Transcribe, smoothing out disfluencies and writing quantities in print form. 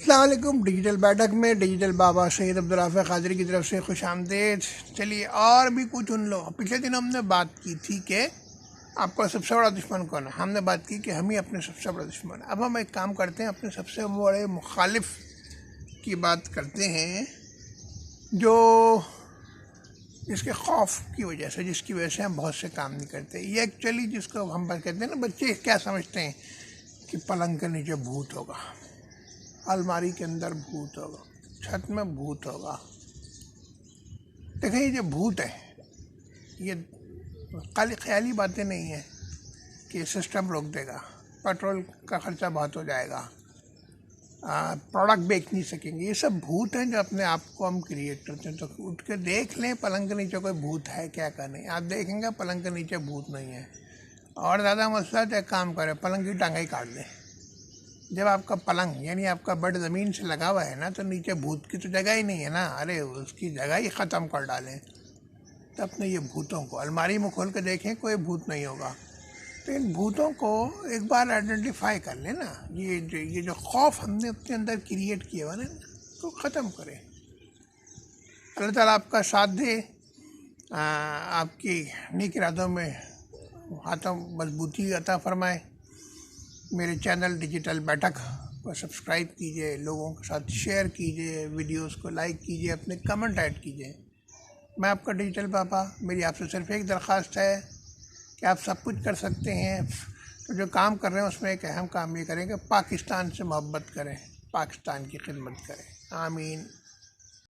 अस्सलाम वालेकुम। डिजिटल बैठक में डिजिटल बाबा सैयद अब्दुल राफ़िक़ क़ादरी की तरफ से खुश आमदीद। चलिए और भी कुछ उन लोग, पिछले दिन हमने बात की थी कि आपका सबसे बड़ा दुश्मन कौन है। हमने बात की कि हम ही अपने सबसे बड़ा दुश्मन। अब हम एक काम करते हैं, अपने सबसे बड़े मुखालिफ की बात करते हैं, जो जिसके खौफ की वजह से, जिसकी वजह से हम बहुत से काम नहीं करते। ये एक्चुअली जिसको हम बात कहते हैं ना, बच्चे क्या समझते हैं कि पलंग के नीचे भूत होगा, अलमारी के अंदर भूत होगा, छत में भूत होगा। देखिए, ये जो भूत है ये खाली ख्याली बातें नहीं है कि सिस्टम रोक देगा, पेट्रोल का खर्चा बहुत हो जाएगा, प्रोडक्ट बेच नहीं सकेंगे। ये सब भूत हैं जो अपने आप को हम क्रिएट करते हैं। तो उठ के देख लें पलंग के नीचे कोई भूत है क्या करने, आप देखेंगे पलंग के नीचे भूत नहीं है। और ज़्यादा मसला तो एक काम करें, पलंग की टांगें काट दें। जब आपका पलंग यानी आपका बेड ज़मीन से लगा हुआ है ना, तो नीचे भूत की तो जगह ही नहीं है ना, अरे उसकी जगह ही ख़त्म कर डालें। तो अपने ये भूतों को अलमारी में खोल के देखें, कोई भूत नहीं होगा। तो इन भूतों को एक बार आइडेंटिफाई कर लें ना, ये जो खौफ हमने अपने अंदर क्रिएट किया हुआ ना, तो ख़त्म करें। अल्लाह ताला आपका साथ दे, आपकी नेक इरादों में हाथों मजबूती अता फरमाए। मेरे चैनल डिजिटल बैठक को सब्सक्राइब कीजिए, लोगों के साथ शेयर कीजिए, वीडियोस को लाइक कीजिए, अपने कमेंट ऐड कीजिए। मैं आपका डिजिटल पापा, मेरी आपसे सिर्फ एक दरख्वास्त है कि आप सब कुछ कर सकते हैं, तो जो काम कर रहे हैं उसमें एक अहम काम ये करें कि पाकिस्तान से मोहब्बत करें, पाकिस्तान की खिदमत करें। आमीन।